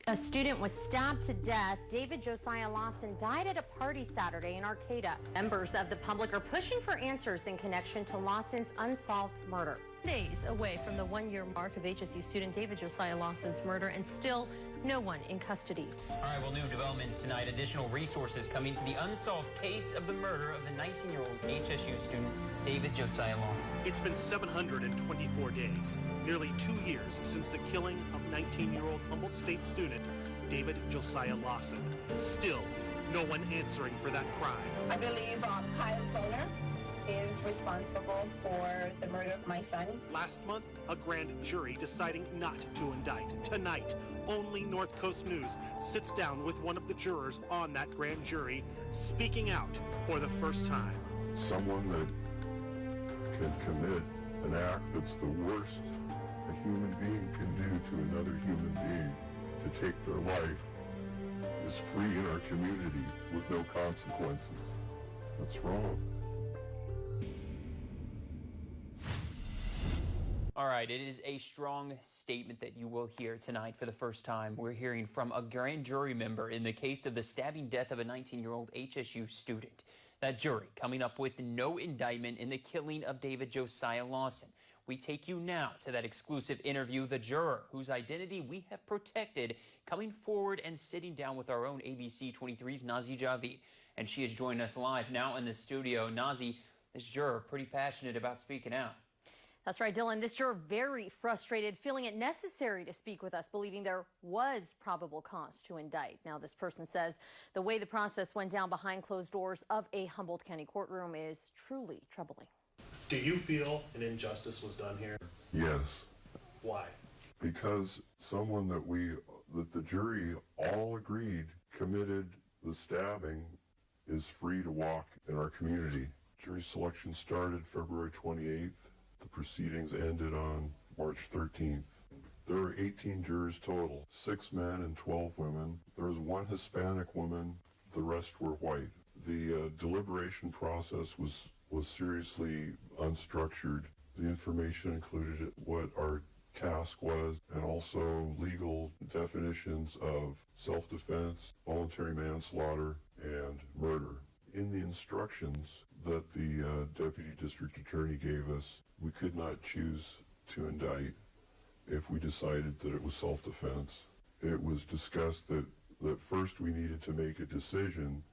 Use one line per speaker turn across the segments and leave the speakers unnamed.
A student was stabbed to death. David Josiah Lawson died at a party Saturday in Arcata. Members of the public are pushing for answers in connection to Lawson's unsolved murder. Days away from the one-year mark of HSU student David Josiah Lawson's murder, and still no one in custody.
All right, well, new developments tonight. Additional resources coming to the unsolved case of the murder of the 19-year-old HSU student David Josiah Lawson.
It's been 724 days, nearly 2 years since the killing of 19-year-old Humboldt State student David Josiah Lawson. Still, no one answering for that crime.
I believe Kyle Soner is responsible for the murder of my son.
Last month, a grand jury deciding not to indict. Tonight, only North Coast News sits down with one of the jurors on that grand jury, speaking out for the first time.
Someone that can commit an act that's the worst a human being can do to another human being, to take their life, is free in our community with no consequences. That's wrong.
All right, it is a strong statement that you will hear tonight for the first time. We're hearing from a grand jury member in the case of the stabbing death of a 19-year-old HSU student. That jury coming up with no indictment in the killing of David Josiah Lawson. We take you now to that exclusive interview, the juror whose identity we have protected, coming forward and sitting down with our own ABC 23's Nazy Javid. And she is joining us live now in the studio. Nazy, this juror pretty passionate about speaking out.
That's right, Dylan. This juror very frustrated, feeling it necessary to speak with us, believing there was probable cause to indict. Now, this person says the way the process went down behind closed doors of a Humboldt County courtroom is truly troubling.
Do you feel an injustice was done here?
Yes.
Why?
Because someone that the jury all agreed committed the stabbing is free to walk in our community. Jury selection started February 28th. The proceedings ended on March 13th. There were 18 jurors total, 6 men and 12 women. There was 1 Hispanic woman, the rest were white. The deliberation process was seriously unstructured. The information included what our task was, and also legal definitions of self-defense, voluntary manslaughter, and murder. In the instructions that the Deputy District Attorney gave us, we could not choose to indict if we decided that it was self-defense. It was discussed that first we needed to make a decision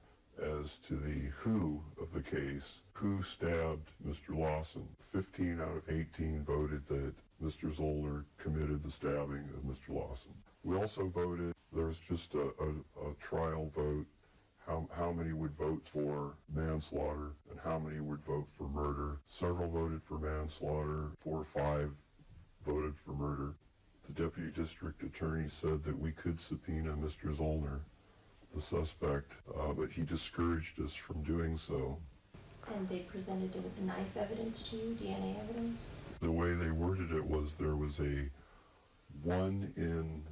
as to the who of the case, who stabbed Mr. Lawson. 15 out of 18 voted that Mr. Zollner committed the stabbing of Mr. Lawson. We also voted, there was just a trial vote, how many would vote for manslaughter and how many would vote for murder. Several voted for manslaughter, 4 or 5 voted for murder. The Deputy District Attorney said that we could subpoena Mr. Zollner, the suspect, but he discouraged us from doing so.
And they presented knife evidence to you, DNA evidence?
The way they worded it was there was a 1 in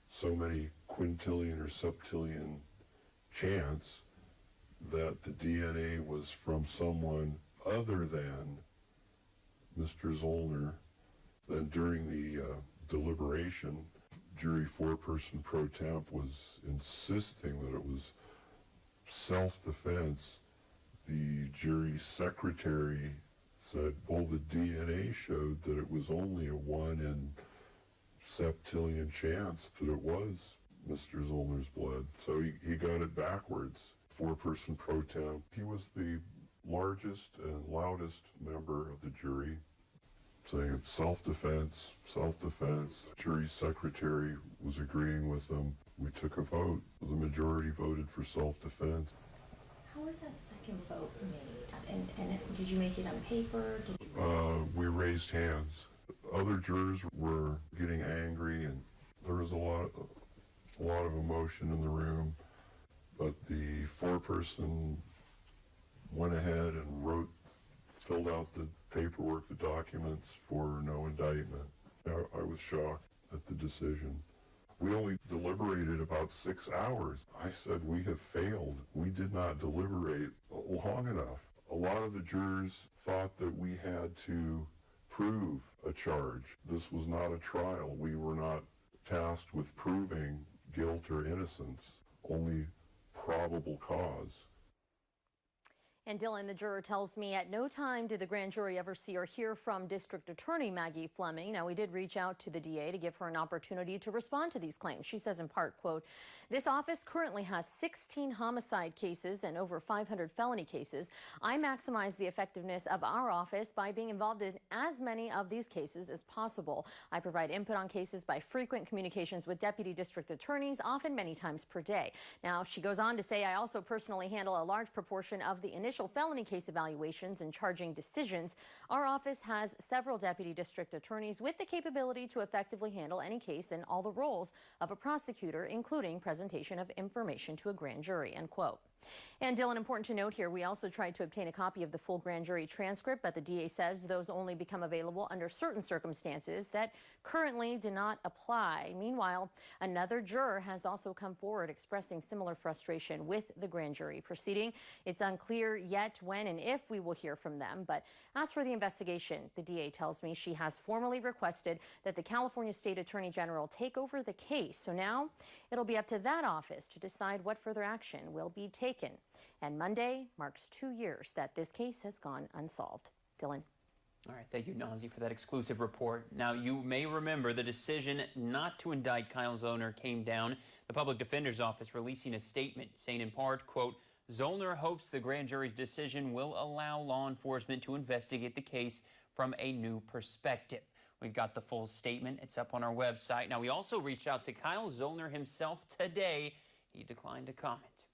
so many quintillion or septillion chance that the DNA was from someone other than Mr. Zollner. Then during the deliberation, jury 4-person pro temp was insisting that it was self-defense. The jury secretary said, well, the DNA showed that it was only a 1 in septillion chance that it was Mr. Zollner's blood. So he got it backwards. 4-person pro temp. He was the largest and loudest member of the jury, saying it's self-defense, self-defense. Jury secretary was agreeing with them. We took a vote. The majority voted for self-defense.
How was that second vote made? And did you make it on paper?
We raised hands. Other jurors were getting angry, and there was a lot of emotion in the room. But the 4-person went ahead and filled out the paperwork, the documents for no indictment. I was shocked at the decision. We only deliberated about 6 hours. I said, we have failed. We did not deliberate long enough. A lot of the jurors thought that we had to prove a charge. This was not a trial. We were not tasked with proving guilt or innocence, only probable cause.
And Dylan, the juror, tells me at no time did the grand jury ever see or hear from District Attorney Maggie Fleming. Now, we did reach out to the DA to give her an opportunity to respond to these claims. She says in part, quote, "This office currently has 16 homicide cases and over 500 felony cases. I maximize the effectiveness of our office by being involved in as many of these cases as possible. I provide input on cases by frequent communications with deputy district attorneys, often many times per day." Now, she goes on to say, "I also personally handle a large proportion of the initial felony case evaluations and charging decisions. Our office has several deputy district attorneys with the capability to effectively handle any case and all the roles of a prosecutor, including presentation of information to a grand jury," end quote. And Dylan, important to note here, we also tried to obtain a copy of the full grand jury transcript, but the DA says those only become available under certain circumstances that currently do not apply. Meanwhile, another juror has also come forward expressing similar frustration with the grand jury proceeding. It's unclear yet when and if we will hear from them, but as for the investigation, the DA tells me she has formally requested that the California State Attorney General take over the case. So now it'll be up to that office to decide what further action will be taken. And Monday marks 2 years that this case has gone unsolved. Dylan.
All right, thank you, Nazy, for that exclusive report. Now, you may remember the decision not to indict Kyle Zollner came down. The Public Defender's Office releasing a statement saying in part, quote, "Zollner hopes the grand jury's decision will allow law enforcement to investigate the case from a new perspective." We've got the full statement. It's up on our website. Now, we also reached out to Kyle Zollner himself today. He declined to comment.